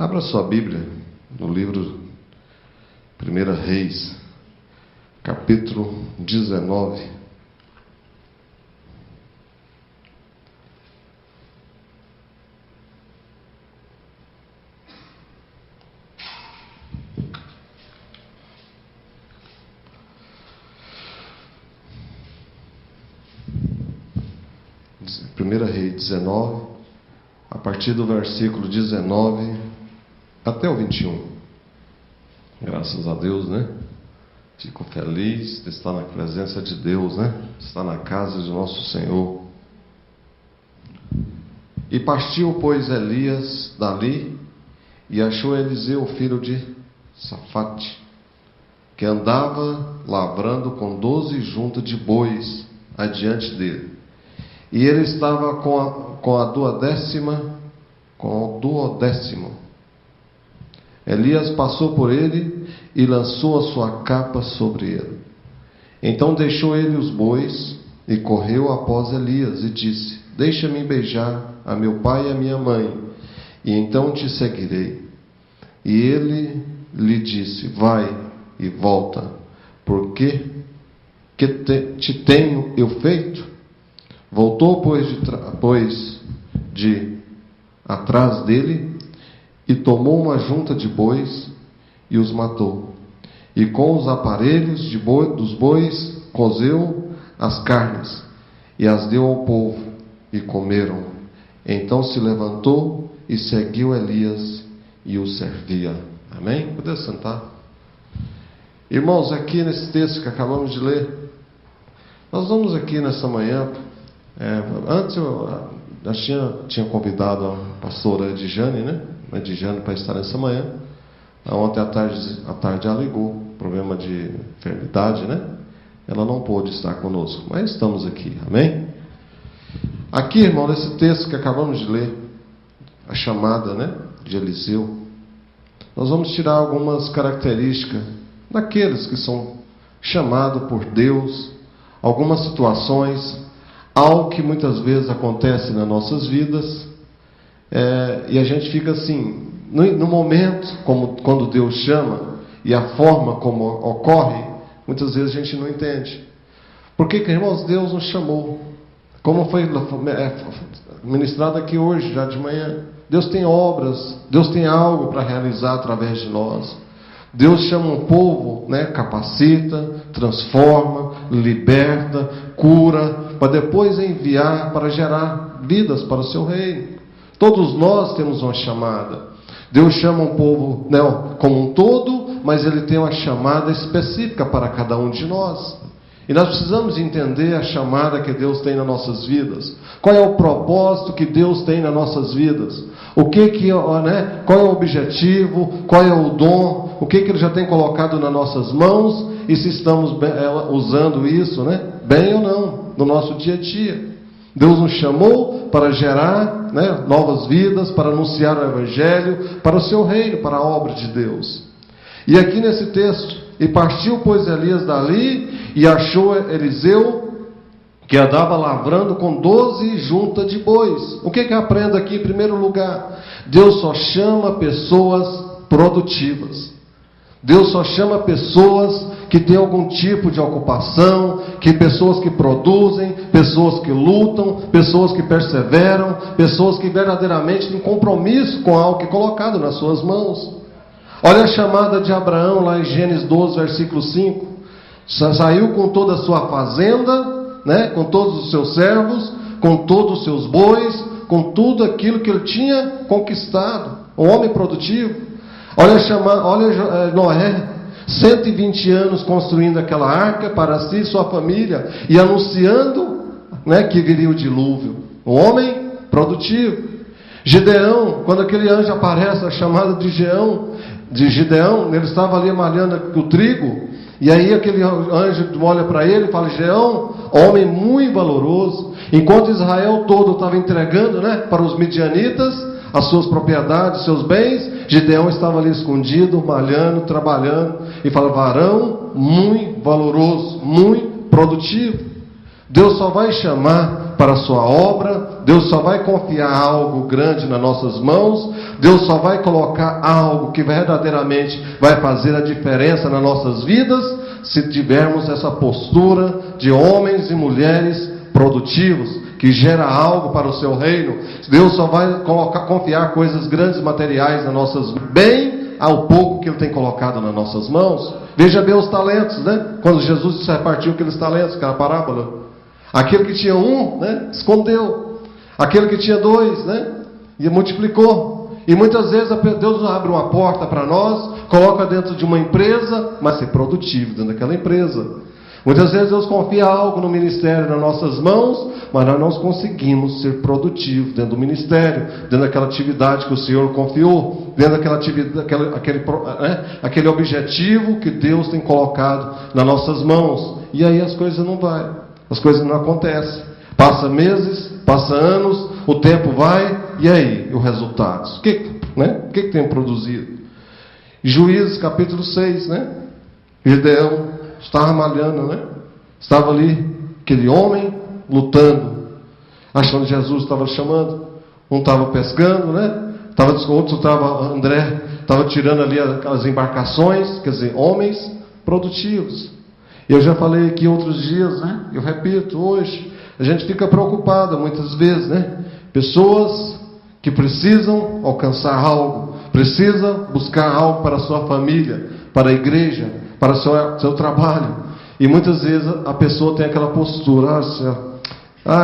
Abra sua Bíblia no livro 1 Reis, capítulo 19. Primeira Reis 19, a partir do versículo 19 até o 21. Graças a Deus, né? Fico feliz de estar na presença de Deus, né? Estar na casa de nosso Senhor. E partiu, pois, Elias dali, e achou Eliseu, filho de Safate, que andava lavrando com 12 juntas de bois adiante dele. E ele estava com o duodécimo. Elias passou por ele e lançou a sua capa sobre ele. Então deixou ele os bois e correu após Elias e disse: Deixa-me beijar a meu pai e a minha mãe, e então te seguirei. E ele lhe disse: Vai e volta, porque te tenho eu feito? Voltou, pois, de atrás dele, e tomou uma junta de bois, e os matou. E com os aparelhos dos bois, cozeu as carnes, e as deu ao povo, e comeram. Então se levantou, e seguiu Elias, e o servia. Amém? Pode sentar. Irmãos, aqui nesse texto que acabamos de ler, nós vamos aqui nessa manhã... Antes eu tinha convidado a pastora Edjane, né? Edjane, para estar nessa manhã. Ontem à tarde ela ligou, problema de enfermidade, né? Ela não pôde estar conosco, mas estamos aqui, amém? Aqui, irmão, nesse texto que acabamos de ler, a chamada, né, de Eliseu, nós vamos tirar algumas características daqueles que são chamados por Deus, algumas situações, algo que muitas vezes acontece nas nossas vidas, e a gente fica assim, no momento, como quando Deus chama, e a forma como ocorre, muitas vezes a gente não entende. Por que, irmãos, Deus nos chamou? Como foi ministrado aqui hoje, já de manhã, Deus tem obras, Deus tem algo para realizar através de nós. Deus chama um povo, né, capacita, transforma, liberta, cura, para depois enviar para gerar vidas para o seu reino. Todos nós temos uma chamada. Deus chama um povo, né, como um todo, mas Ele tem uma chamada específica para cada um de nós. E nós precisamos entender a chamada que Deus tem nas nossas vidas. Qual é o propósito que Deus tem nas nossas vidas? Qual é o objetivo? Qual é o dom? O que Ele já tem colocado nas nossas mãos? E se estamos usando isso, né, bem ou não, no nosso dia a dia. Deus nos chamou para gerar, né, novas vidas, para anunciar o Evangelho, para o seu reino, para a obra de Deus. E aqui nesse texto, e partiu, pois, Elias dali, e achou Eliseu, que andava lavrando com 12 juntas de bois. O que aprendo aqui em primeiro lugar? Deus só chama pessoas produtivas. Deus só chama pessoas que têm algum tipo de ocupação, pessoas que produzem, pessoas que lutam, pessoas que perseveram, pessoas que verdadeiramente têm compromisso com algo que é colocado nas suas mãos. Olha a chamada de Abraão lá em Gênesis 12, versículo 5. Saiu com toda a sua fazenda, né, com todos os seus servos, com todos os seus bois, com tudo aquilo que ele tinha conquistado. Um homem produtivo. Olha Noé, 120 anos construindo aquela arca para si e sua família, e anunciando, né, que viria o dilúvio. Um homem produtivo. Gideão, quando aquele anjo aparece, a chamada de Gideão, ele estava ali malhando o trigo, e aí aquele anjo olha para ele e fala: Gideão, homem muito valoroso. Enquanto Israel todo estava entregando, né, para os midianitas as suas propriedades, seus bens, Gideão estava ali escondido, malhando, trabalhando, e fala: varão muito valoroso, muito produtivo. Deus só vai chamar para a sua obra, Deus só vai confiar algo grande nas nossas mãos, Deus só vai colocar algo que verdadeiramente vai fazer a diferença nas nossas vidas, se tivermos essa postura de homens e mulheres produtivos, que gera algo para o seu reino. Deus só vai confiar coisas grandes materiais nas nossas mãos, bem ao pouco que Ele tem colocado nas nossas mãos. Veja bem os talentos, né? Quando Jesus repartiu aqueles talentos, aquela parábola. Aquele que tinha um, né, escondeu. Aquele que tinha dois, né, e multiplicou. E muitas vezes Deus abre uma porta para nós, coloca dentro de uma empresa, mas ser produtivo dentro daquela empresa. Muitas vezes Deus confia algo no ministério nas nossas mãos, mas nós não conseguimos ser produtivos dentro do ministério, dentro daquela atividade que o Senhor confiou, dentro daquela atividade, aquele objetivo que Deus tem colocado nas nossas mãos. E aí as coisas não vão, as coisas não acontecem. Passa meses, passa anos, o tempo vai, e aí? O resultado? O que tem produzido? Juízes capítulo 6, né? Gideão estava malhando, né? Estava ali, aquele homem lutando, achando que Jesus estava chamando. Um estava pescando, né? Outro estava, André, estava tirando ali aquelas embarcações, quer dizer, homens produtivos. Eu já falei aqui outros dias, né? Eu repito hoje, a gente fica preocupado muitas vezes, né? Pessoas que precisam alcançar algo, precisam buscar algo para a sua família, para a igreja, para o seu trabalho. E muitas vezes a pessoa tem aquela postura,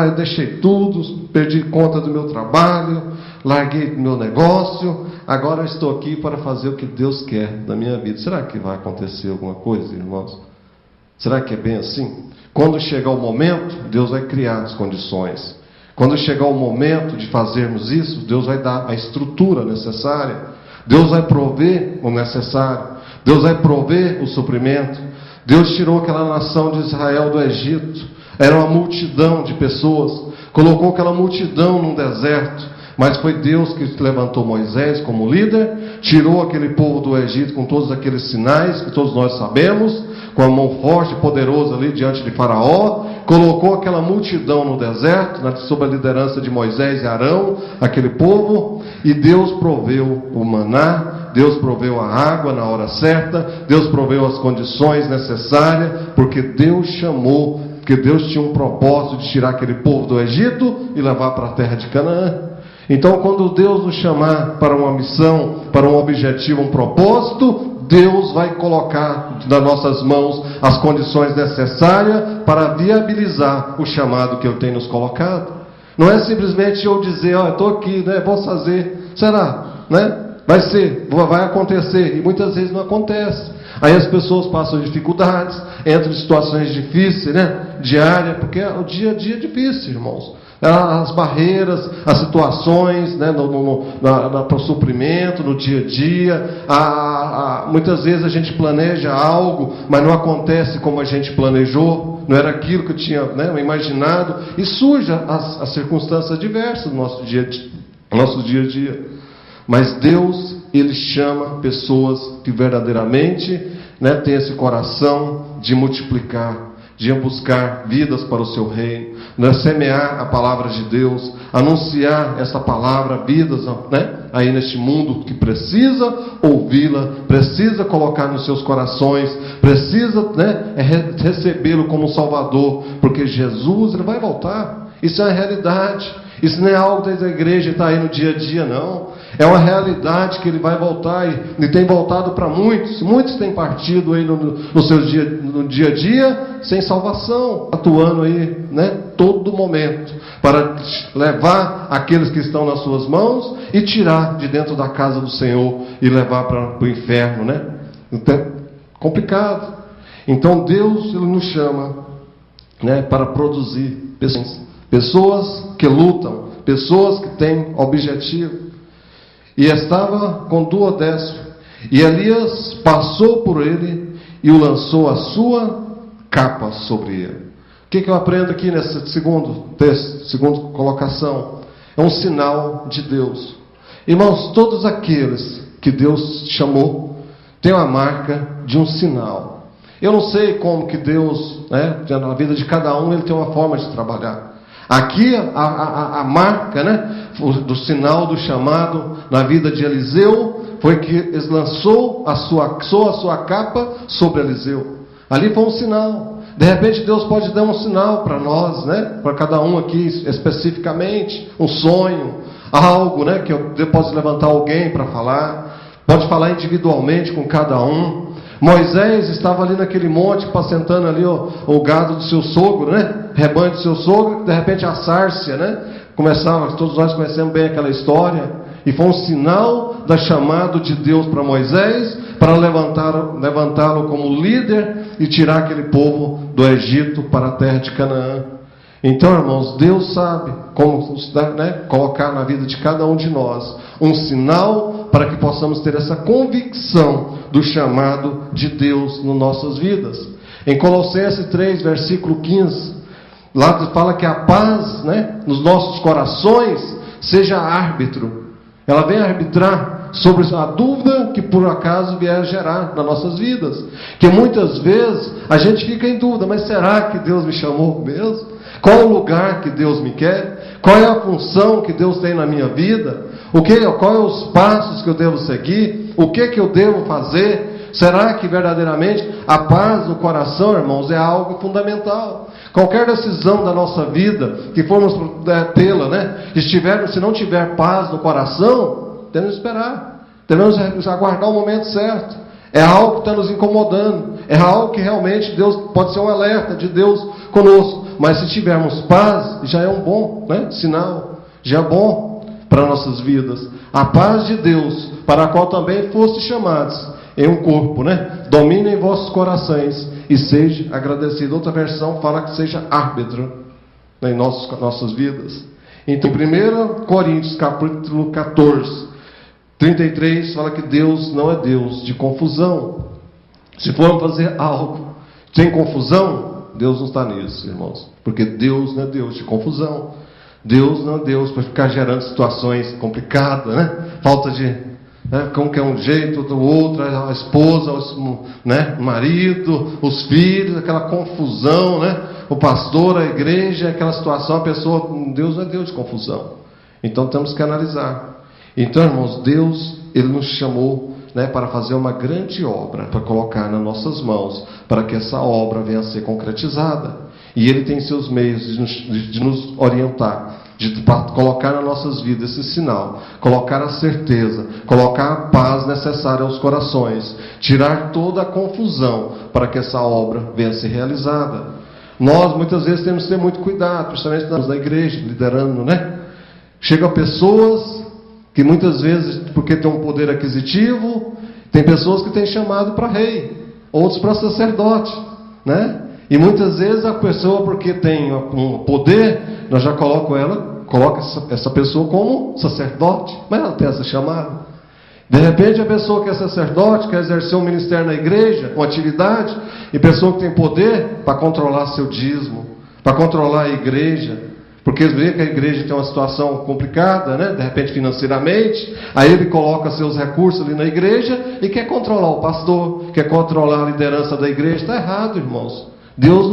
eu deixei tudo, perdi conta do meu trabalho, larguei meu negócio, agora eu estou aqui para fazer o que Deus quer da minha vida. Será que vai acontecer alguma coisa, irmãos? Será que é bem assim? Quando chegar o momento, Deus vai criar as condições. Quando chegar o momento de fazermos isso, Deus vai dar a estrutura necessária. Deus vai prover o necessário. Deus vai prover o suprimento. Deus tirou aquela nação de Israel do Egito. Era uma multidão de pessoas. Colocou aquela multidão num deserto. Mas foi Deus que levantou Moisés como líder. Tirou aquele povo do Egito com todos aqueles sinais que todos nós sabemos. Com a mão forte e poderosa ali diante de Faraó. Colocou aquela multidão no deserto, sob a liderança de Moisés e Arão, aquele povo. E Deus proveu o maná. Deus proveu a água na hora certa, Deus proveu as condições necessárias, porque Deus chamou, porque Deus tinha um propósito de tirar aquele povo do Egito e levar para a terra de Canaã. Então, quando Deus nos chamar para uma missão, para um objetivo, um propósito, Deus vai colocar nas nossas mãos as condições necessárias para viabilizar o chamado que Ele tem nos colocado. Não é simplesmente eu dizer, eu estou aqui, né, vou fazer, será, né? Vai ser, vai acontecer, e muitas vezes não acontece. Aí as pessoas passam dificuldades, entram em situações difíceis, né? Diária, porque o dia a dia é difícil, irmãos. As barreiras, as situações, né? Para o suprimento, no dia a dia. Muitas vezes a gente planeja algo, mas não acontece como a gente planejou. Não era aquilo que eu tinha, né, imaginado. E surge as circunstâncias diversas no nosso dia a dia. Mas Deus, Ele chama pessoas que verdadeiramente, né, têm esse coração de multiplicar, de buscar vidas para o seu reino, né, semear a palavra de Deus, anunciar essa palavra, vidas, né, aí neste mundo que precisa ouvi-la, precisa colocar nos seus corações, precisa, né, recebê-lo como Salvador, porque Jesus, Ele vai voltar. Isso é uma realidade. Isso não é algo da igreja está aí no dia a dia, não. É uma realidade que Ele vai voltar e tem voltado para muitos. Muitos têm partido aí no dia a dia sem salvação, atuando aí, né, todo momento para levar aqueles que estão nas suas mãos e tirar de dentro da casa do Senhor e levar para o inferno, né? Então, complicado. Então Deus, Ele nos chama, né, para produzir pessoas que lutam, pessoas que têm objetivo. E estava com duodécimo, e Elias passou por ele e o lançou a sua capa sobre ele. O que eu aprendo aqui nesse segundo texto, segunda colocação? É um sinal de Deus. Irmãos, todos aqueles que Deus chamou têm a marca de um sinal. Eu não sei como que Deus, né, na vida de cada um, Ele tem uma forma de trabalhar. Aqui a marca, né, do sinal do chamado na vida de Eliseu foi que ele lançou a sua capa sobre Eliseu. Ali foi um sinal. De repente Deus pode dar um sinal para nós, né, para cada um aqui especificamente, um sonho, algo, né, que Deus pode levantar alguém para falar, pode falar individualmente com cada um. Moisés estava ali naquele monte, apacentando ali o gado do seu sogro, né? Rebanho do seu sogro, de repente a sárcia, né? Todos nós conhecemos bem aquela história, e foi um sinal da chamado de Deus para Moisés, para levantá-lo como líder e tirar aquele povo do Egito para a terra de Canaã. Então, irmãos, Deus sabe como, né, colocar na vida de cada um de nós um sinal para que possamos ter essa convicção do chamado de Deus nas nossas vidas. Em Colossenses 3, versículo 15, lá fala que a paz, né, nos nossos corações seja árbitro. Ela vem arbitrar sobre a dúvida que por acaso vier a gerar nas nossas vidas. Que muitas vezes a gente fica em dúvida, mas será que Deus me chamou mesmo? Qual é o lugar que Deus me quer? Qual é a função que Deus tem na minha vida? Qual é os passos que eu devo seguir? O que eu devo fazer? Será que verdadeiramente a paz no coração, irmãos, é algo fundamental? Qualquer decisão da nossa vida que formos tê-la, né? Se não tiver paz no coração, temos que esperar. Devemos aguardar o momento certo. É algo que está nos incomodando. É algo que realmente Deus pode ser um alerta de Deus conosco. Mas se tivermos paz, já é um bom, né, sinal. Já é bom para nossas vidas. A paz de Deus, para a qual também foste chamados em um corpo, né? Domine em vossos corações e seja agradecido. Outra versão fala que seja árbitro, né, em nossas vidas. Então, 1 Coríntios capítulo 14, 33 fala que Deus não é Deus de confusão. Se formos fazer algo sem confusão, Deus não está nisso, irmãos. Porque Deus não é Deus de confusão. Deus não é Deus para ficar gerando situações complicadas, né? Falta de, né, como que é um jeito do outro, a esposa, né, o marido, os filhos, aquela confusão, né? O pastor, a igreja, aquela situação, a pessoa, Deus não é Deus de confusão. Então temos que analisar. Então, irmãos, Deus, Ele nos chamou, né, para fazer uma grande obra, para colocar nas nossas mãos, para que essa obra venha a ser concretizada. E Ele tem seus meios de nos orientar, de colocar nas nossas vidas esse sinal, colocar a certeza, colocar a paz necessária aos corações, tirar toda a confusão, para que essa obra venha a ser realizada. Nós, muitas vezes, temos que ter muito cuidado, principalmente na igreja, liderando, né? Chegam pessoas que muitas vezes, porque tem um poder aquisitivo, tem pessoas que têm chamado para rei, outros para sacerdote, né? E muitas vezes a pessoa, porque tem um poder, nós já coloca essa pessoa como sacerdote, mas ela tem essa chamada. De repente a pessoa que é sacerdote, quer exercer um ministério na igreja, uma atividade, e pessoa que tem poder para controlar seu dízimo, para controlar a igreja, porque vê que a igreja tem uma situação complicada, né? De repente financeiramente, aí ele coloca seus recursos ali na igreja e quer controlar o pastor, quer controlar a liderança da igreja. Está errado, irmãos. Deus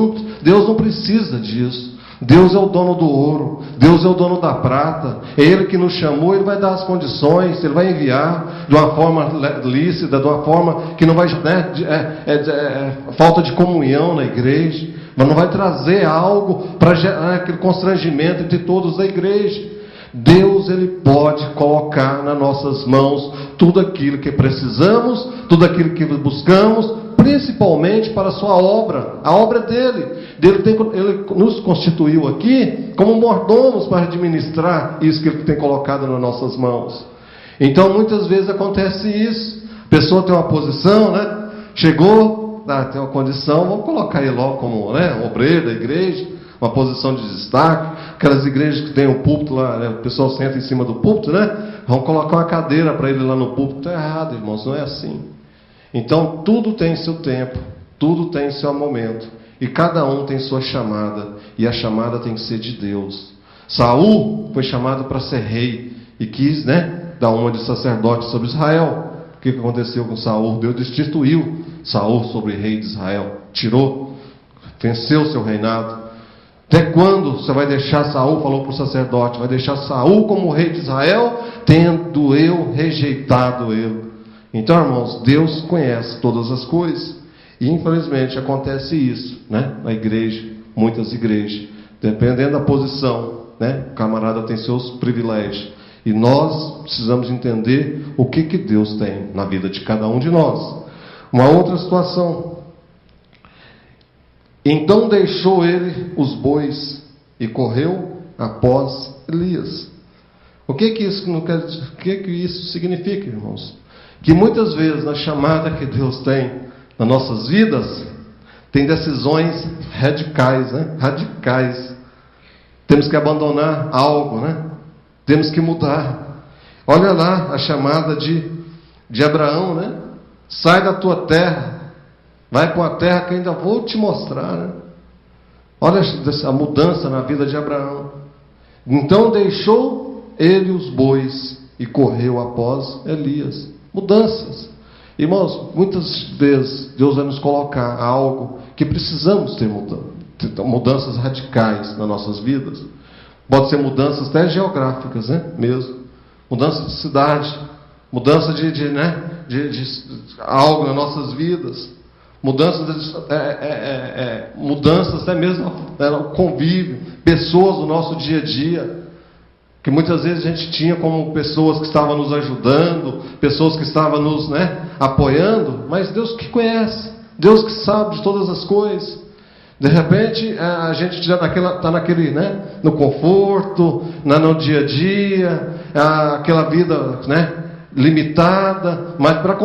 não precisa disso. Deus é o dono do ouro, Deus é o dono da prata, é Ele que nos chamou, Ele vai dar as condições, Ele vai enviar de uma forma lícita, de uma forma que não vai, né, falta de comunhão na igreja, mas não vai trazer algo para gerar aquele constrangimento entre todos da igreja. Deus, Ele pode colocar nas nossas mãos tudo aquilo que precisamos, tudo aquilo que buscamos, principalmente para a sua obra. A obra é dele. Ele nos constituiu aqui como mordomos para administrar isso que Ele tem colocado nas nossas mãos. Então, muitas vezes acontece isso. A pessoa tem uma posição, né? Chegou, tem uma condição, vamos colocar ele logo como, né, obreiro da igreja, uma posição de destaque. Aquelas igrejas que tem um púlpito lá, né, o pessoal senta em cima do púlpito, né? Vamos colocar uma cadeira para ele lá no púlpito. Está errado, irmãos, não é assim. Então, tudo tem seu tempo, tudo tem seu momento, e cada um tem sua chamada, e a chamada tem que ser de Deus. Saul foi chamado para ser rei, e quis, né, dar uma de sacerdote sobre Israel. O que aconteceu com Saul? Deus destituiu Saul sobre rei de Israel. Tirou, venceu o seu reinado. Até quando você vai deixar Saul, falou para o sacerdote, vai deixar Saul como rei de Israel, tendo eu rejeitado ele? Então, irmãos, Deus conhece todas as coisas. E infelizmente acontece isso, né? Na igreja, muitas igrejas. Dependendo da posição, né? O camarada tem seus privilégios. E nós precisamos entender o que Deus tem na vida de cada um de nós. Uma outra situação. Então deixou ele os bois e correu após Elias. O que isso não quer dizer? O que isso significa, irmãos? Que muitas vezes na chamada que Deus tem nas nossas vidas, tem decisões radicais, né? Radicais. Temos que abandonar algo, né? Temos que mudar. Olha lá a chamada de Abraão, né? Sai da tua terra. Vai para uma terra que eu ainda vou te mostrar, né? Olha a mudança na vida de Abraão. Então deixou ele os bois e correu após Elias. Mudanças. Irmãos, muitas vezes Deus vai nos colocar algo que precisamos ter mudanças radicais nas nossas vidas. Pode ser mudanças até geográficas, né? Mesmo. Mudança de cidade. Mudança de algo nas nossas vidas. Mudanças até mesmo o convívio, pessoas do nosso dia a dia, que muitas vezes a gente tinha como pessoas que estavam nos ajudando, pessoas que estavam nos, né, apoiando, mas Deus que conhece, Deus que sabe de todas as coisas. De repente a gente já está naquele, né, no conforto, no dia a dia, aquela vida, né, limitada, mas para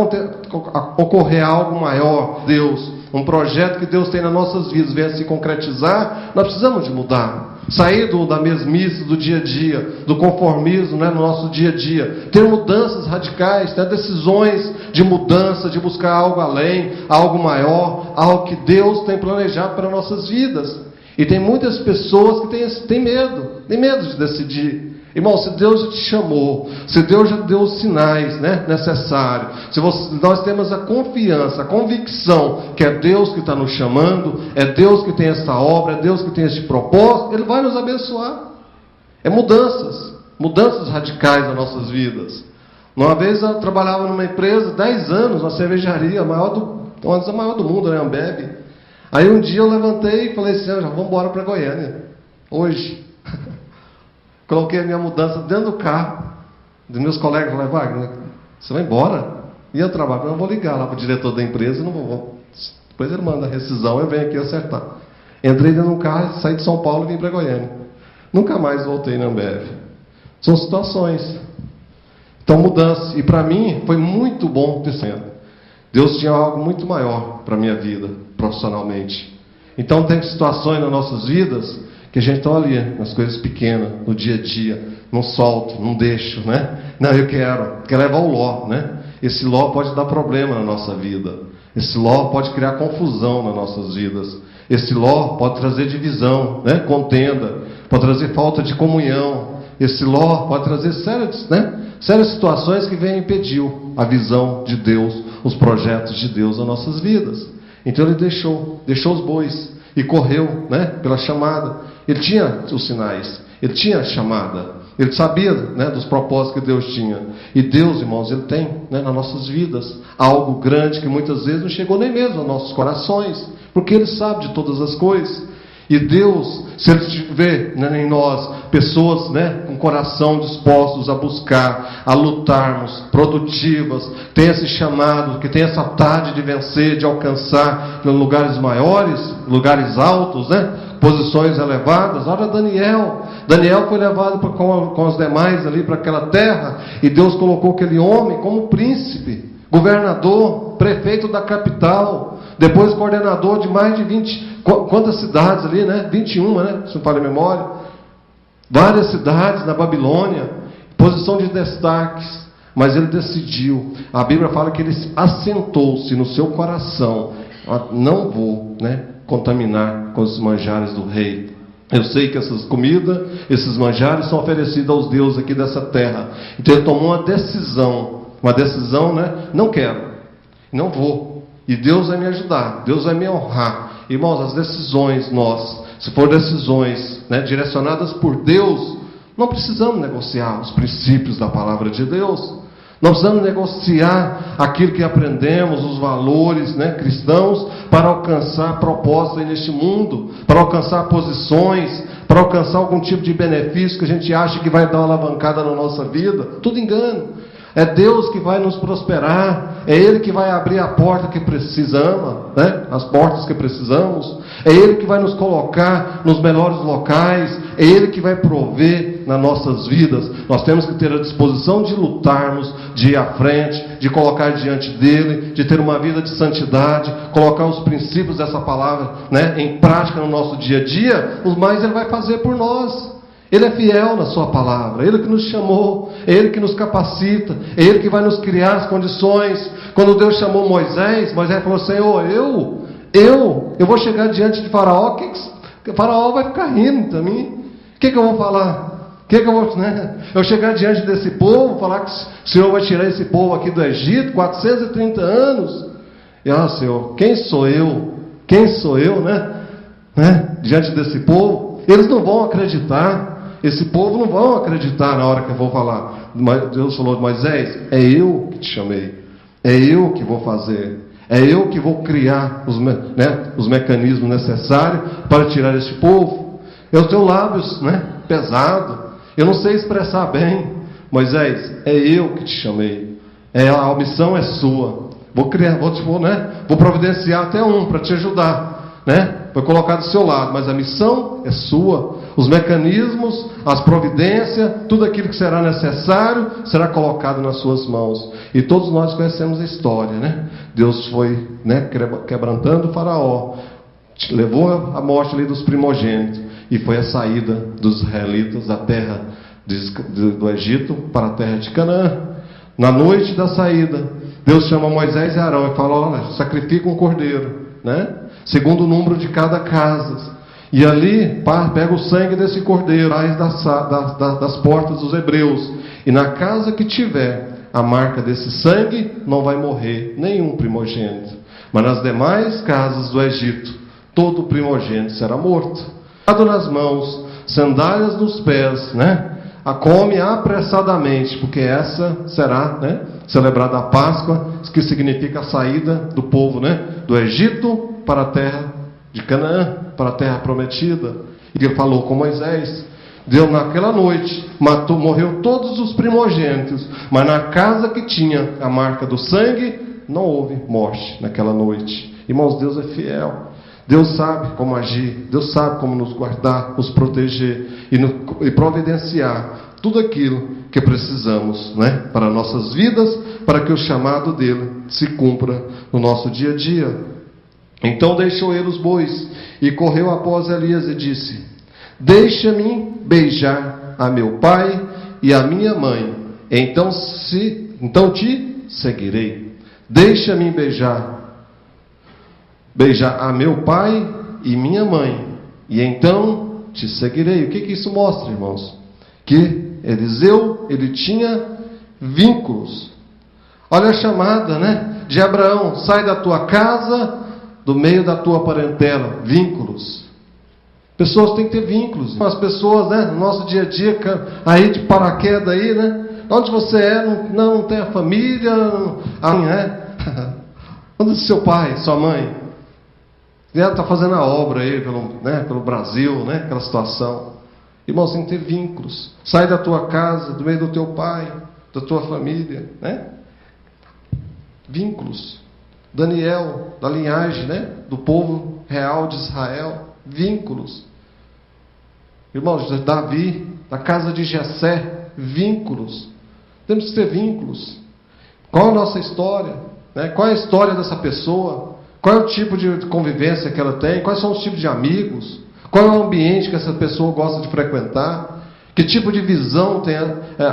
ocorrer algo maior, Deus, um projeto que Deus tem nas nossas vidas, venha se concretizar, nós precisamos de mudar, sair da mesmice do dia a dia, do conformismo, né, no nosso dia a dia, ter mudanças radicais, né, decisões de mudança, de buscar algo além, algo maior, algo que Deus tem planejado para nossas vidas. E tem muitas pessoas que têm medo de decidir. Irmão, se Deus já te chamou, se Deus já deu os sinais, né, necessários, nós temos a confiança, a convicção que é Deus que está nos chamando, é Deus que tem essa obra, é Deus que tem esse propósito, Ele vai nos abençoar. É mudanças radicais nas nossas vidas. Uma vez eu trabalhava numa empresa, 10 anos, uma cervejaria, uma das maiores do mundo, né, Ambev. Aí um dia eu levantei e falei assim, já vamos embora para Goiânia, hoje. Coloquei a minha mudança dentro do carro, dos meus colegas, falei, Wagner, você vai embora? E eu trabalho, eu vou ligar lá para o diretor da empresa, não vou. Depois ele manda a rescisão, eu venho aqui acertar. Entrei dentro do carro, saí de São Paulo e vim para Goiânia. Nunca mais voltei na Ambev. São situações. Então, mudança. E para mim, foi muito bom ter sido. Deus tinha algo muito maior para a minha vida, profissionalmente. Então, tem situações nas nossas vidas que a gente está ali, nas coisas pequenas, no dia a dia, não solto, não deixo, né? Não, eu quero levar o Ló, né? Esse Ló pode dar problema na nossa vida. Esse Ló pode criar confusão nas nossas vidas. Esse Ló pode trazer divisão, né? Contenda, pode trazer falta de comunhão. Esse Ló pode trazer sérias situações que vêm impedir a visão de Deus, os projetos de Deus nas nossas vidas. Então ele deixou os bois e correu, né, pela chamada. Ele tinha os sinais, ele tinha a chamada, ele sabia, né, dos propósitos que Deus tinha. E Deus, irmãos, Ele tem, né, nas nossas vidas algo grande que muitas vezes não chegou nem mesmo aos nossos corações, porque Ele sabe de todas as coisas. E Deus, se Ele tiver, né, em nós pessoas, né, com coração dispostos a buscar, a lutarmos, produtivas, tem esse chamado, que tem essa tarde de vencer, de alcançar lugares maiores, lugares altos, né, posições elevadas. Olha Daniel foi levado com os demais ali para aquela terra, e Deus colocou aquele homem como príncipe, governador, prefeito da capital, depois coordenador de mais de 20, quantas cidades ali, né? 21, né? Se não falha a memória. Várias cidades na Babilônia, posição de destaques, mas ele decidiu. A Bíblia fala que ele assentou-se no seu coração, não vou, né, contaminar com os manjares do rei. Eu sei que essas comidas, esses manjares são oferecidos aos deuses aqui dessa terra. Então ele tomou uma decisão, né? Não quero, não vou. E Deus vai me ajudar, Deus vai me honrar. Irmãos, as decisões se for decisões, né, direcionadas por Deus, não precisamos negociar os princípios da palavra de Deus. Não precisamos negociar aquilo que aprendemos, os valores, né, cristãos, para alcançar propósitos aí neste mundo, para alcançar posições, para alcançar algum tipo de benefício que a gente acha que vai dar uma alavancada na nossa vida. Tudo engano. É Deus que vai nos prosperar, é Ele que vai abrir a porta que precisamos, né? As portas que precisamos, é Ele que vai nos colocar nos melhores locais, é Ele que vai prover nas nossas vidas. Nós temos que ter a disposição de lutarmos, de ir à frente, de colocar diante dEle, de ter uma vida de santidade, colocar os princípios dessa palavra, né, em prática no nosso dia a dia. O mais Ele vai fazer por nós. Ele é fiel na sua palavra, Ele que nos chamou, é Ele que nos capacita, é Ele que vai nos criar as condições. Quando Deus chamou Moisés falou: Senhor, eu vou chegar diante de Faraó, o Faraó vai ficar rindo de mim. O que eu vou falar? Eu chegar diante desse povo, falar que o Senhor vai tirar esse povo aqui do Egito, 430 anos. E Senhor, quem sou eu? Diante desse povo? Eles não vão acreditar. Esse povo não vão acreditar na hora que eu vou falar. Mas Deus falou: Moisés, é eu que te chamei, é eu que vou fazer, é eu que vou criar os mecanismos necessários para tirar este povo. Eu tenho lábios, pesado, eu não sei expressar bem. Moisés, é eu que te chamei, a missão é sua. Vou criar, vou providenciar até para te ajudar, Foi colocado do seu lado, mas a missão é sua. Os mecanismos, as providências, tudo aquilo que será necessário, será colocado nas suas mãos. E todos nós conhecemos a história, Deus foi, quebrantando o Faraó, levou a morte ali dos primogênitos, e foi a saída dos israelitas da terra do Egito para a terra de Canaã. Na noite da saída, Deus chama Moisés e Arão e fala: olha, sacrifica um cordeiro, segundo o número de cada casa. E ali, pega o sangue desse cordeiro das portas dos hebreus. E na casa que tiver a marca desse sangue, não vai morrer nenhum primogênito. Mas nas demais casas do Egito, todo primogênito será morto. Dado nas mãos, sandálias nos pés, A come apressadamente, porque essa será, celebrada a Páscoa, que significa a saída do povo, do Egito para a terra de Canaã, para a terra prometida. E ele falou com Moisés. Deus naquela noite morreu todos os primogênitos, mas na casa que tinha a marca do sangue, não houve morte naquela noite. Irmãos, Deus é fiel. Deus sabe como agir, Deus sabe como nos guardar, nos proteger e providenciar tudo aquilo que precisamos, para nossas vidas, para que o chamado dele se cumpra no nosso dia a dia. Então deixou ele os bois e correu após Elias e disse: deixa-me beijar a meu pai e a minha mãe, então te seguirei. Deixa-me beijar a meu pai e minha mãe, e então te seguirei. O que isso mostra, irmãos? Que Eliseu, ele tinha vínculos. Olha a chamada, de Abraão: sai da tua casa, do meio da tua parentela. Vínculos. Pessoas têm que ter vínculos. As pessoas, no nosso dia a dia, aí de paraquedas aí, onde você é, não tem a família, onde é seu pai, sua mãe? Ela está fazendo a obra aí pelo Brasil, aquela situação. Irmãos, tem que ter vínculos. Sai da tua casa, do meio do teu pai, da tua família, Vínculos. Daniel, da linhagem, do povo real de Israel. Vínculos. Irmãos, Davi, da casa de Jessé. Vínculos. Temos que ter vínculos. Qual a nossa história? Qual é a história dessa pessoa? Qual é o tipo de convivência que ela tem? Quais são os tipos de amigos? Qual é o ambiente que essa pessoa gosta de frequentar? Que tipo de visão tem?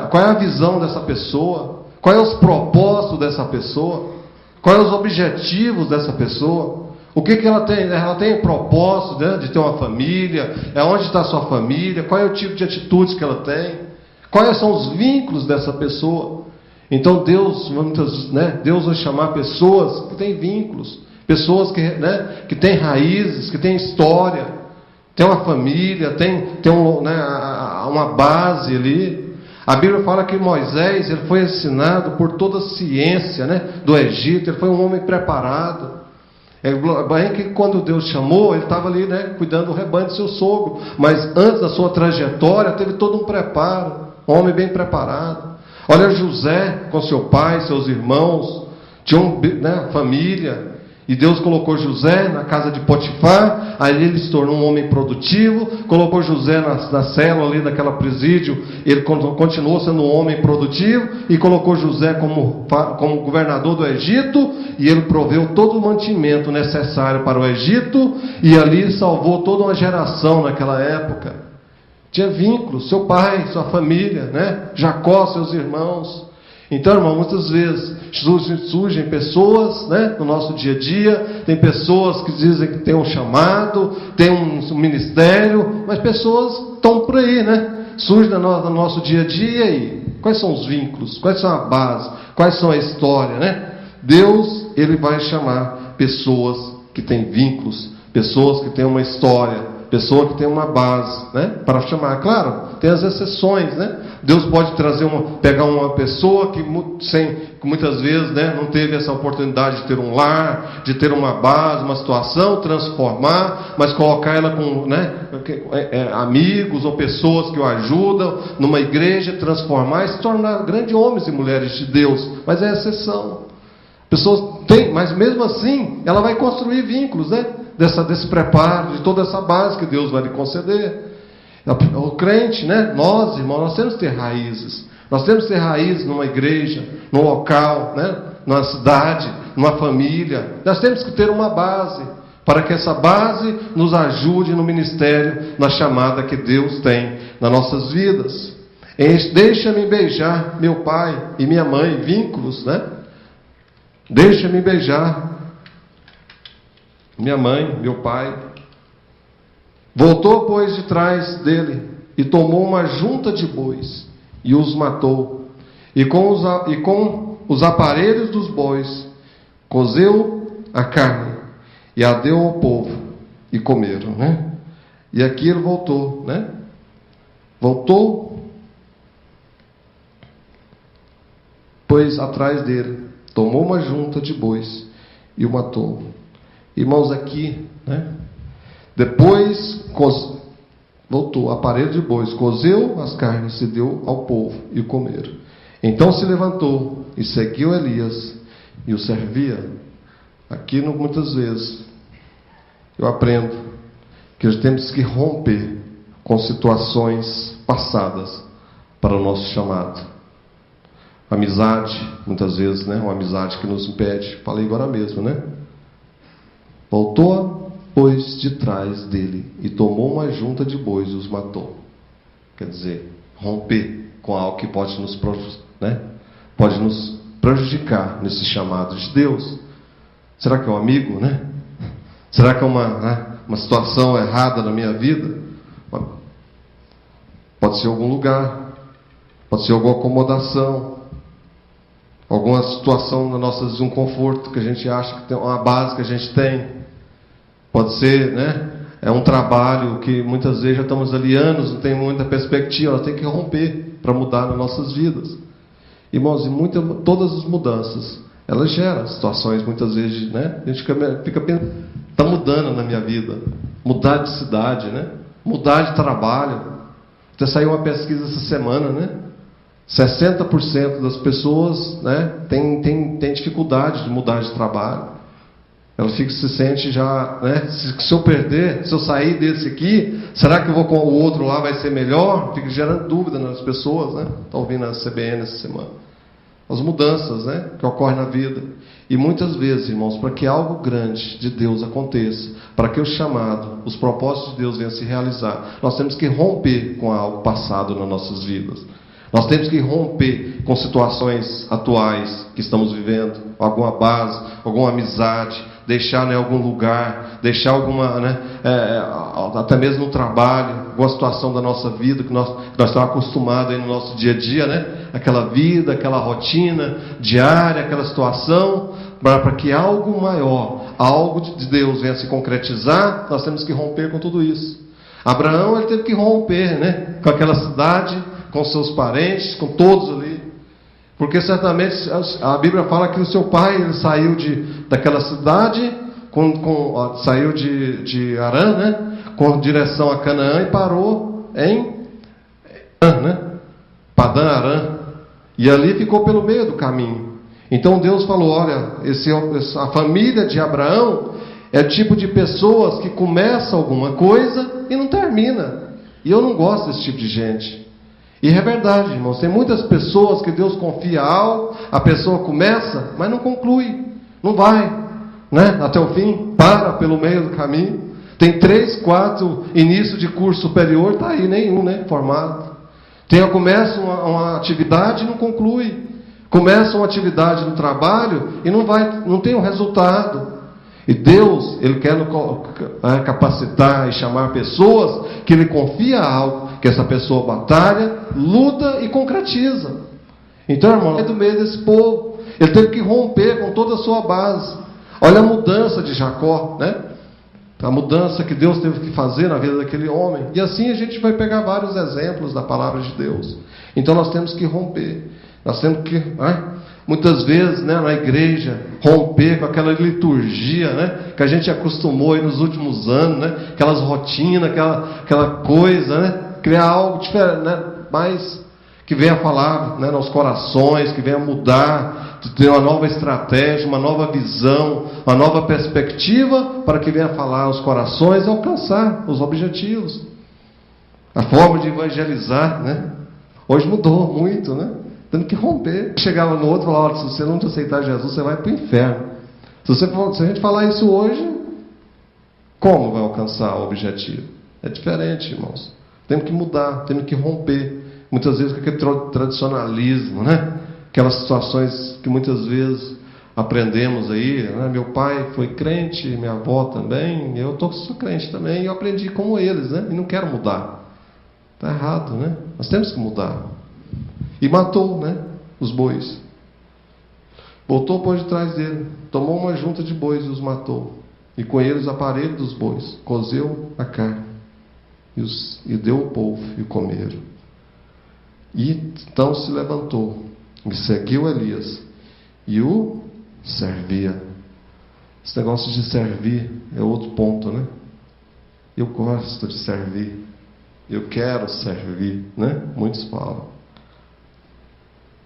Qual é a visão dessa pessoa? Quais são os propósitos dessa pessoa? Quais são os objetivos dessa pessoa? O que ela tem? Ela tem propósito, de ter uma família? Onde está a sua família? Qual é o tipo de atitudes que ela tem? Quais são os vínculos dessa pessoa? Então Deus, Deus vai chamar pessoas que têm vínculos, pessoas que têm raízes, que têm história, tem uma família, tem uma base ali. A Bíblia fala que Moisés ele foi ensinado por toda a ciência do Egito, ele foi um homem preparado. Bem que quando Deus chamou, ele estava ali cuidando do rebanho do seu sogro, mas antes da sua trajetória teve todo um preparo, um homem bem preparado. Olha José com seu pai, seus irmãos, tinha uma família, e Deus colocou José na casa de Potifar, aí ele se tornou um homem produtivo, colocou José na célula ali daquela presídio, ele continuou sendo um homem produtivo, e colocou José como governador do Egito, e ele proveu todo o mantimento necessário para o Egito, e ali salvou toda uma geração naquela época. Tinha vínculos, seu pai, sua família, Jacó, seus irmãos. Então, irmão, muitas vezes surgem pessoas no nosso dia a dia, tem pessoas que dizem que tem um chamado, tem um ministério, mas pessoas estão por aí, surgem no nosso dia a dia, e quais são os vínculos, quais são a base, quais são a história, Deus, ele vai chamar pessoas que têm vínculos, pessoas que têm uma história, pessoa que tem uma base, para chamar. Claro, tem as exceções, Deus pode pegar uma pessoa que muitas vezes não teve essa oportunidade de ter um lar, de ter uma base, uma situação, transformar, mas colocar ela com amigos ou pessoas que o ajudam numa igreja, transformar e se tornar grandes homens e mulheres de Deus. Mas é exceção. Pessoas têm, mas mesmo assim, ela vai construir vínculos, desse preparo, de toda essa base que Deus vai lhe conceder. O crente, nós, irmãos, nós temos que ter raízes. Nós temos que ter raízes numa igreja, num local, numa cidade, numa família. Nós temos que ter uma base, para que essa base nos ajude no ministério, na chamada que Deus tem nas nossas vidas. Deixa-me beijar meu pai e minha mãe, vínculos, Deixa-me beijar minha mãe, meu pai. Voltou, pois, de trás dele, e tomou uma junta de bois, e os matou. E com os aparelhos dos bois, cozeu a carne, e a deu ao povo, e comeram. E aqui ele voltou, Voltou, pois, atrás dele, tomou uma junta de bois, e o matou. Irmãos, aqui, depois voltou, aparelho de bois, cozeu as carnes e deu ao povo, e o comeram. Então se levantou e seguiu Elias e o servia. Aqui, muitas vezes, eu aprendo que nós temos que romper com situações passadas para o nosso chamado. Amizade, muitas vezes, uma amizade que nos impede. Falei agora mesmo, Voltou, pois, de trás dele, e tomou uma junta de bois e os matou. Quer dizer, romper com algo que pode nos prejudicar nesse chamado de Deus. Será que é um amigo, Será que é uma situação errada na minha vida? Pode ser algum lugar, pode ser alguma acomodação, alguma situação na nossa de um conforto que a gente acha que tem uma base que a gente tem. Pode ser, é um trabalho que muitas vezes já estamos ali anos, não tem muita perspectiva, nós temos que romper para mudar nas nossas vidas. Irmãos, todas as mudanças, elas geram situações muitas vezes, a gente fica pensando, está mudando na minha vida, mudar de cidade, mudar de trabalho. Até saiu uma pesquisa essa semana, 60% das pessoas tem dificuldade de mudar de trabalho. Ela se sente já, se eu perder, se eu sair desse aqui, será que eu vou com o outro lá, vai ser melhor? Fica gerando dúvida nas pessoas, Estão ouvindo a CBN essa semana. As mudanças, que ocorrem na vida. E muitas vezes, irmãos, para que algo grande de Deus aconteça, para que o chamado, os propósitos de Deus venham a se realizar, nós temos que romper com algo passado nas nossas vidas. Nós temos que romper com situações atuais que estamos vivendo, alguma base, alguma amizade, deixar em algum lugar, deixar alguma, até mesmo no trabalho, alguma situação da nossa vida que nós estamos acostumados aí no nosso dia a dia, né? Aquela vida, aquela rotina diária, aquela situação, para que algo maior, algo de Deus venha se concretizar, nós temos que romper com tudo isso. Abraão, ele teve que romper, né? Com aquela cidade, com seus parentes, com todos ali. Porque certamente a Bíblia fala que o seu pai, ele saiu daquela cidade, saiu de Harã, né? Com direção a Canaã, e parou em né? Padã Arã. E ali ficou pelo meio do caminho. Então Deus falou: olha, a família de Abraão é o tipo de pessoas que começa alguma coisa e não termina. E eu não gosto desse tipo de gente. E é verdade, irmãos, tem muitas pessoas que Deus confia algo, a pessoa começa, mas não conclui, não vai, né? Até o fim, para pelo meio do caminho. Tem 3, 4 início de curso superior, está aí nenhum, né? Formado. Começa uma atividade e não conclui. Começa uma atividade no trabalho e não tem um resultado. E Deus, Ele quer capacitar e chamar pessoas que Ele confia algo, que essa pessoa batalha, luta e concretiza. Então, irmão, é do meio desse povo. Ele teve que romper com toda a sua base. Olha a mudança de Jacó, né? A mudança que Deus teve que fazer na vida daquele homem. E assim a gente vai pegar vários exemplos da palavra de Deus. Então nós temos que romper. Nós temos que, muitas vezes, né, na igreja, romper com aquela liturgia, né, que a gente acostumou aí nos últimos anos, né, aquelas rotinas, aquela coisa, né, criar algo diferente, né, mais que venha falar, né, nos corações, que venha mudar, ter uma nova estratégia, uma nova visão, uma nova perspectiva, para que venha falar aos corações e alcançar os objetivos. A forma de evangelizar, né, hoje mudou muito, né? Tendo que romper. Chegava no outro e falava: olha, se você não te aceitar Jesus, você vai para o inferno. Se a gente falar isso hoje, como vai alcançar o objetivo? É diferente, irmãos. Temos que mudar, temos que romper. Muitas vezes com aquele tradicionalismo, né? Aquelas situações que muitas vezes aprendemos aí, né? Meu pai foi crente, minha avó também, eu sou crente também, e eu aprendi como eles, né? E não quero mudar. Está errado, né? Nós temos que mudar. E matou, né, os bois. Botou por detrás dele, tomou uma junta de bois e os matou. E com eles o aparelho dos bois, cozeu a carne e deu ao povo e comeram. E então se levantou e seguiu Elias e o servia. Esse negócio de servir é outro ponto, né? Eu gosto de servir, eu quero servir, né? Muitos falam.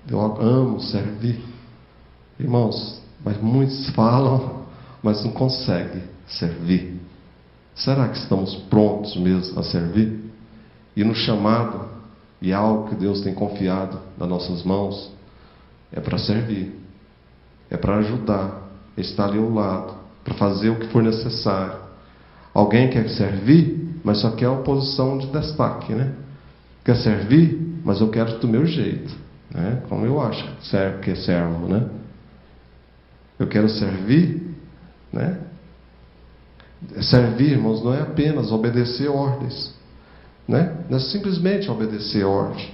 Eu amo servir. Irmãos, mas muitos falam, mas não conseguem servir. Será que estamos prontos mesmo a servir? E no chamado, e algo que Deus tem confiado nas nossas mãos, é para servir, é para ajudar, é estar ali ao lado, para fazer o que for necessário. Alguém quer servir, mas só quer uma posição de destaque, né? Quer servir, mas eu quero do meu jeito. Né? Como eu acho que é servo, né? Eu quero servir, né? Servir, irmãos, não é apenas obedecer ordens, né? Não é simplesmente obedecer ordens.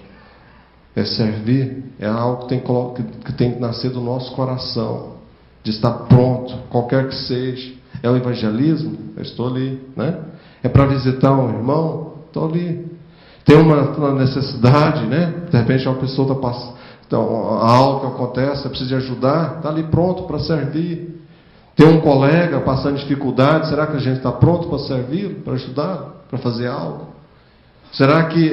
É servir, é algo que tem que nascer do nosso coração, de estar pronto, qualquer que seja. É o evangelismo? Eu estou ali, né? É para visitar um irmão? Estou ali. Tem uma necessidade, né? De repente uma pessoa está passando, então, algo que acontece, precisa de ajudar, está ali pronto para servir. Tem um colega passando dificuldade, será que a gente está pronto para servir, para ajudar, para fazer algo? Será que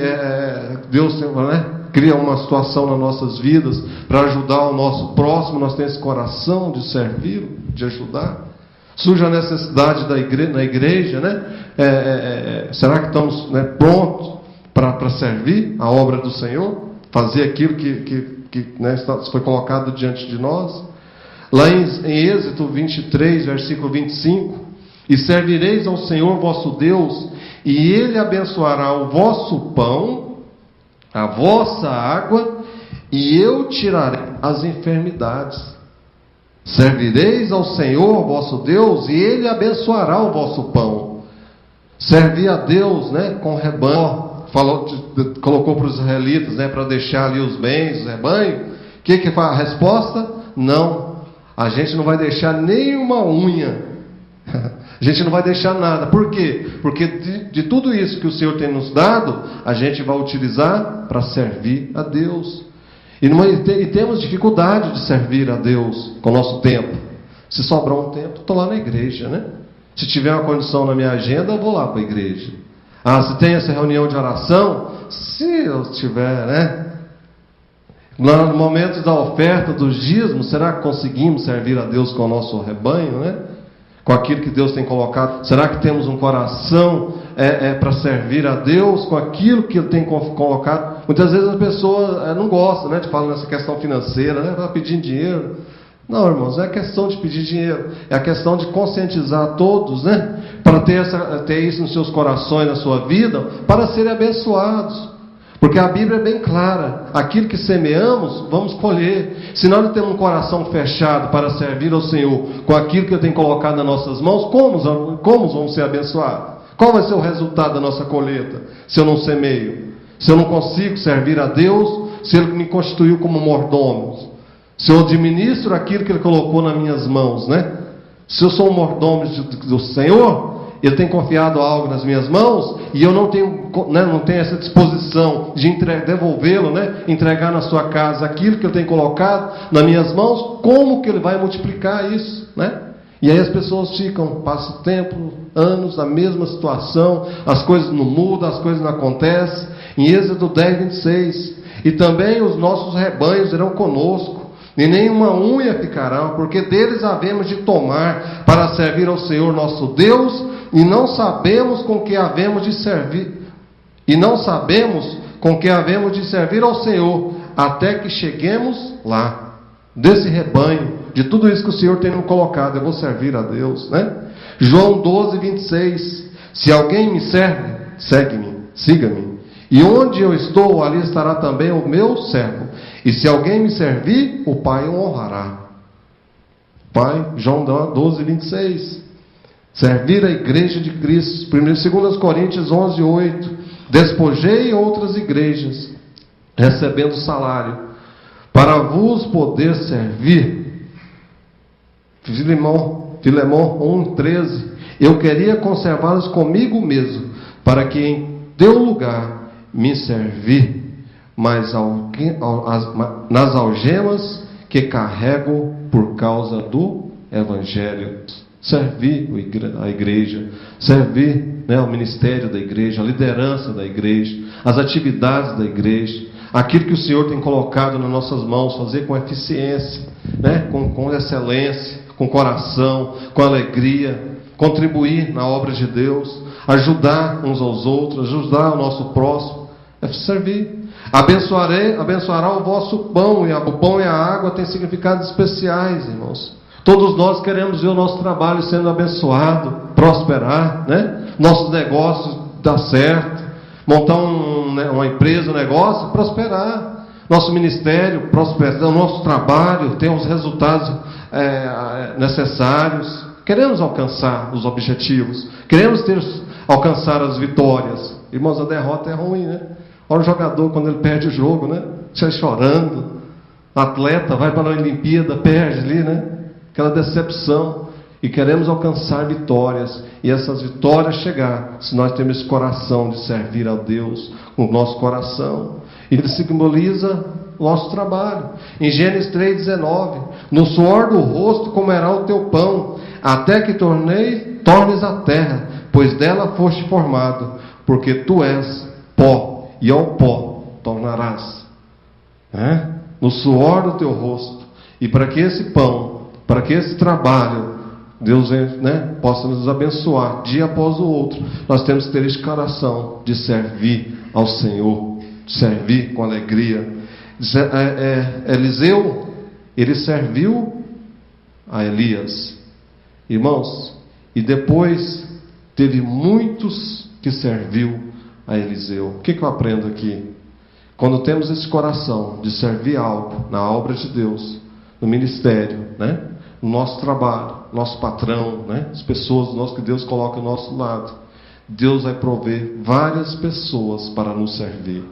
Deus, né, cria uma situação nas nossas vidas para ajudar o nosso próximo? Nós temos esse coração de servir, de ajudar? Surge a necessidade na igreja, né? Será que estamos, né, prontos para servir a obra do Senhor, fazer aquilo que né, foi colocado diante de nós? Lá em Êxodo 23, versículo 25: e servireis ao Senhor vosso Deus, e Ele abençoará o vosso pão, a vossa água, e eu tirarei as enfermidades. Servireis ao Senhor vosso Deus, e Ele abençoará o vosso pão. Servir a Deus, né, com rebanho. Colocou para os israelitas, né, para deixar ali os bens, os rebanhos. O que foi a resposta? Não. A gente não vai deixar nenhuma unha. A gente não vai deixar nada. Por quê? Porque de tudo isso que o Senhor tem nos dado, a gente vai utilizar para servir a Deus. E temos dificuldade de servir a Deus com o nosso tempo. Se sobrar um tempo, estou lá na igreja, né? Se tiver uma condição na minha agenda, eu vou lá para a igreja. Se tem essa reunião de oração, se eu tiver, né? No momento da oferta, dos dízimos, será que conseguimos servir a Deus com o nosso rebanho, né? Com aquilo que Deus tem colocado? Será que temos um coração para servir a Deus com aquilo que Ele tem colocado? Muitas vezes a pessoa não gosta, né, de falar nessa questão financeira, né? Está pedindo dinheiro. Não, irmãos, não é questão de pedir dinheiro, é a questão de conscientizar todos, né? Para ter isso nos seus corações, na sua vida, para serem abençoados. Porque a Bíblia é bem clara: aquilo que semeamos, vamos colher. Se nós não temos um coração fechado para servir ao Senhor com aquilo que Ele tem colocado nas nossas mãos, como vamos ser abençoados? Qual vai ser o resultado da nossa colheita se eu não semeio? Se eu não consigo servir a Deus, se Ele me constituiu como mordomo? Se eu administro aquilo que Ele colocou nas minhas mãos, né? Se eu sou um mordomo do Senhor, Ele tem confiado algo nas minhas mãos e eu não tenho essa disposição de devolvê-lo, né? Entregar na sua casa aquilo que Ele tem colocado nas minhas mãos, como que Ele vai multiplicar isso, né? E aí as pessoas passam tempo, anos, na mesma situação, as coisas não mudam, as coisas não acontecem. Em Êxodo 10, 26, e também os nossos rebanhos irão conosco, e nenhuma unha ficará, porque deles havemos de tomar para servir ao Senhor nosso Deus, e não sabemos com que havemos de servir, ao Senhor, até que cheguemos lá. Desse rebanho, de tudo isso que o Senhor tem nos colocado, eu vou servir a Deus, né? João 12, 26, se alguém me serve, segue-me, siga-me, e onde eu estou, ali estará também o meu servo. E se alguém me servir, o Pai o honrará. João 12, 26. Servir a igreja de Cristo. 2 Coríntios 11, 8. Despojei outras igrejas, recebendo salário, para vos poder servir. Filemão 1, 13. Eu queria conservá-los comigo mesmo, para que em teu lugar me servir, mas nas algemas que carrego por causa do Evangelho. Servir a igreja, servir, né, o ministério da igreja, a liderança da igreja, as atividades da igreja, aquilo que o Senhor tem colocado nas nossas mãos, fazer com eficiência, né, com excelência, com coração, com alegria, contribuir na obra de Deus, ajudar uns aos outros, ajudar o nosso próximo, é servir. Abençoará o vosso pão, e o pão e a água têm significados especiais, irmãos. Todos nós queremos ver o nosso trabalho sendo abençoado, prosperar, né? Nossos negócios dar certo, montar uma empresa, um negócio, prosperar. Nosso ministério prosperar, o nosso trabalho ter os resultados necessários. Queremos alcançar os objetivos, queremos alcançar as vitórias. Irmãos, a derrota é ruim, né? Olha o jogador quando ele perde o jogo, né? Sai chorando. O atleta vai para a Olimpíada, perde ali, né? Aquela decepção. E queremos alcançar vitórias. E essas vitórias chegar se nós temos esse coração de servir a Deus com o nosso coração. Ele simboliza o nosso trabalho. Em Gênesis 3,19: no suor do rosto comerá o teu pão, até que tornes a terra, pois dela foste formado, porque tu és pó, e ao pó tornarás. No suor do teu rosto. E para que esse pão, para que esse trabalho, Deus, né, possa nos abençoar dia após o outro, nós temos que ter esse coração de servir ao Senhor, de servir com alegria. Eliseu, ele serviu a Elias, irmãos, e depois teve muitos que serviu a Eliseu. O que eu aprendo aqui? Quando temos esse coração de servir algo na obra de Deus, no ministério, né, no nosso trabalho, nosso patrão, né, as pessoas que Deus coloca ao nosso lado, Deus vai prover várias pessoas para nos servir,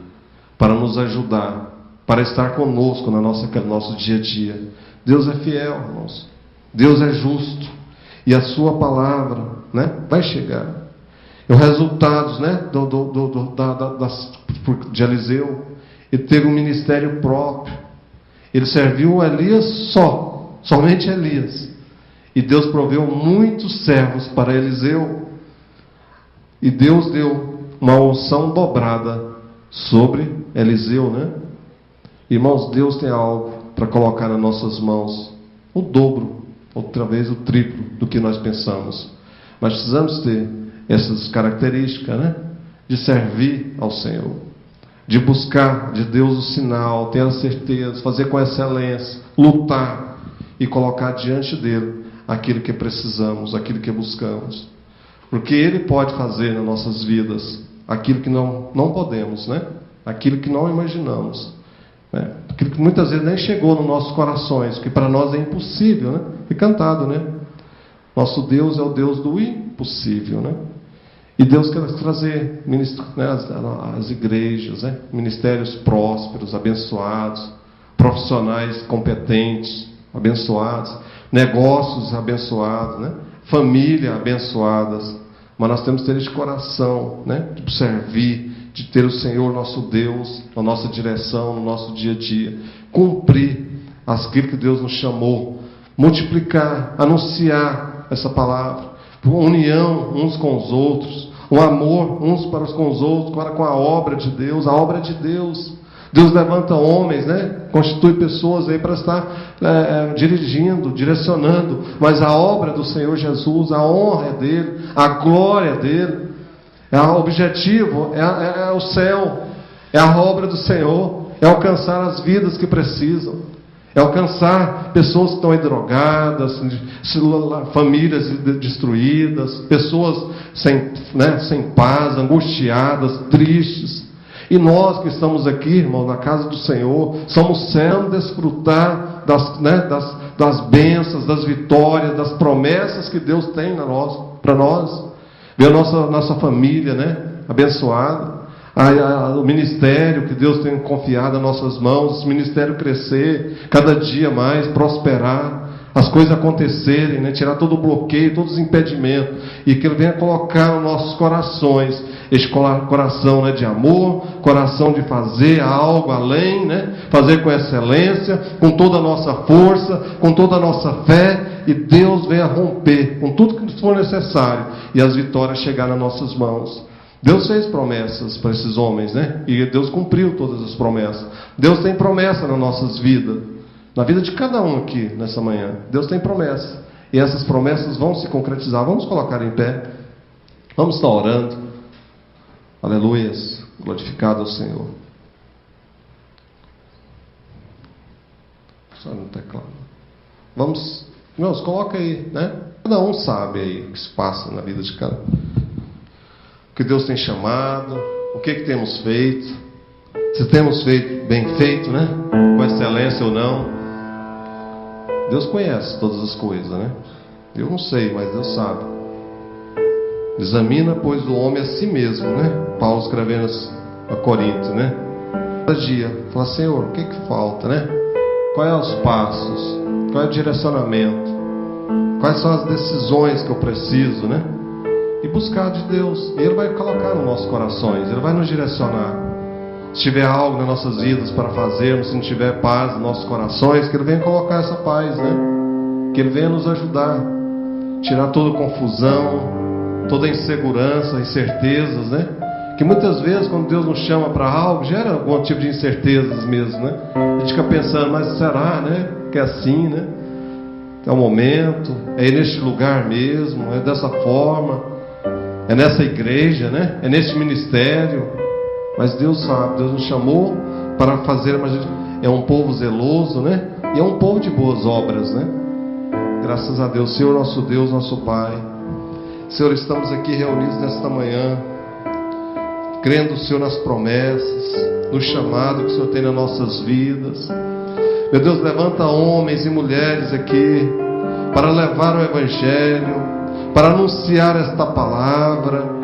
para nos ajudar, para estar conosco no nosso dia a dia. Deus é fiel, irmãos. Deus é justo. E a sua palavra, né, vai chegar. E os resultados, né, de Eliseu, ele teve um ministério próprio. Ele serviu Elias somente Elias. E Deus proveu muitos servos para Eliseu. E Deus deu uma unção dobrada sobre Eliseu, né? Irmãos, Deus tem algo para colocar nas nossas mãos, o dobro, outra vez o triplo do que nós pensamos. Mas precisamos ter essas características, né? De servir ao Senhor, de buscar de Deus o sinal, ter a certeza, fazer com excelência, lutar e colocar diante dele aquilo que precisamos, aquilo que buscamos. Porque Ele pode fazer nas nossas vidas aquilo que não podemos, né? Aquilo que não imaginamos, né? Aquilo que muitas vezes nem chegou nos nossos corações, que para nós é impossível, né? Foi cantado, né? Nosso Deus é o Deus do impossível, né? E Deus quer trazer as igrejas, né? Ministérios prósperos, abençoados, profissionais competentes, abençoados, negócios abençoados, né? Família abençoadas. Mas nós temos que ter esse coração, né? De servir, de ter o Senhor nosso Deus na nossa direção, no nosso dia a dia, cumprir aquilo que Deus nos chamou, multiplicar, anunciar essa palavra, união uns com os outros, o amor uns para com os outros, para com a obra de Deus. A obra de Deus, Deus levanta homens, né? Constitui pessoas aí para estar dirigindo, direcionando, mas a obra do Senhor Jesus, a honra é dele, a glória é dele, o objetivo é o céu, é a obra do Senhor, é alcançar as vidas que precisam, é alcançar pessoas que estão aí drogadas, famílias destruídas, pessoas sem paz, angustiadas, tristes. E nós que estamos aqui, irmãos, na casa do Senhor, somos sendo desfrutar das bênçãos, das vitórias, das promessas que Deus tem para nós. Ver a nossa família, né, abençoada. O ministério que Deus tem confiado nas nossas mãos, esse ministério crescer cada dia mais, prosperar, as coisas acontecerem, né? Tirar todo o bloqueio, todos os impedimentos, e que Ele venha colocar nos nossos corações este coração, né, de amor, coração de fazer algo além, né? Fazer com excelência, com toda a nossa força, com toda a nossa fé, e Deus venha romper com tudo que for necessário e as vitórias chegar nas nossas mãos. Deus fez promessas para esses homens, né? E Deus cumpriu todas as promessas. Deus tem promessa nas nossas vidas, na vida de cada um aqui nessa manhã. Deus tem promessa, e essas promessas vão se concretizar. Vamos colocar em pé, vamos estar orando. Aleluias, glorificado ao Senhor. Só no teclado. Vamos, irmãos, coloca aí, né? Cada um sabe aí o que se passa na vida de cada um. O que Deus tem chamado, o que temos feito, se temos feito bem feito, né? Com excelência ou não. Deus conhece todas as coisas, né? Eu não sei, mas Deus sabe. Examina, pois, o homem a si mesmo, né? Paulo escrevendo a Coríntios, né? Cada dia, fala, Senhor, o que falta, né? Quais são os passos? Qual é o direcionamento? Quais são as decisões que eu preciso, né? E buscar de Deus. E Ele vai colocar nos nossos corações, Ele vai nos direcionar. Se tiver algo nas nossas vidas para fazermos, se não tiver paz nos nossos corações, que Ele venha colocar essa paz, né? Que Ele venha nos ajudar, tirar toda confusão, toda insegurança, incertezas, né? Que muitas vezes, quando Deus nos chama para algo, gera algum tipo de incertezas mesmo, né? A gente fica pensando, mas será, né? Que é assim, né? É o momento, é neste lugar mesmo, é dessa forma, é nessa igreja, né? É nesse ministério. Mas Deus sabe, Deus nos chamou para fazer, mas é um povo zeloso, né? E é um povo de boas obras, né? Graças a Deus, Senhor nosso Deus, nosso Pai. Senhor, estamos aqui reunidos nesta manhã, crendo, Senhor, nas promessas, no chamado que o Senhor tem nas nossas vidas. Meu Deus, levanta homens e mulheres aqui para levar o Evangelho, para anunciar esta palavra.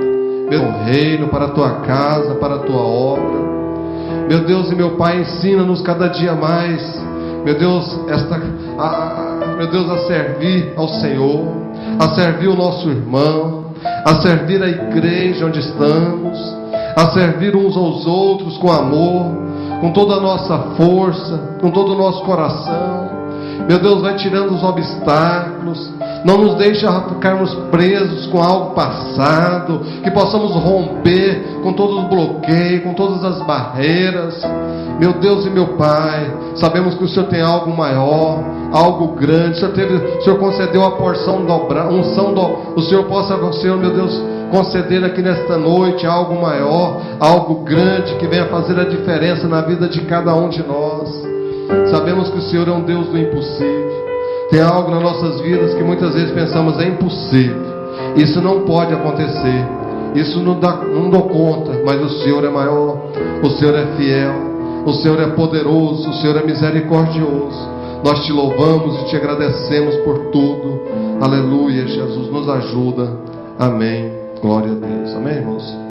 meu reino, para a tua casa, para a tua obra. Meu Deus e meu Pai, ensina-nos cada dia mais, meu Deus, meu Deus, a servir ao Senhor, a servir o nosso irmão, a servir a igreja onde estamos, a servir uns aos outros com amor, com toda a nossa força, com todo o nosso coração. Meu Deus, vai tirando os obstáculos, não nos deixa ficarmos presos com algo passado, que possamos romper com todos os bloqueios, com todas as barreiras. Meu Deus e meu Pai, sabemos que o Senhor tem algo maior, algo grande. O Senhor concedeu a porção dobrada, unção o Senhor possa, meu Deus, conceder aqui nesta noite algo maior, algo grande, que venha fazer a diferença na vida de cada um de nós. Sabemos que o Senhor é um Deus do impossível. Tem algo nas nossas vidas que muitas vezes pensamos é impossível, isso não pode acontecer, isso não dou conta, mas o Senhor é maior, o Senhor é fiel, o Senhor é poderoso, o Senhor é misericordioso. Nós te louvamos e te agradecemos por tudo. Aleluia, Jesus nos ajuda. Amém. Glória a Deus. Amém, irmãos?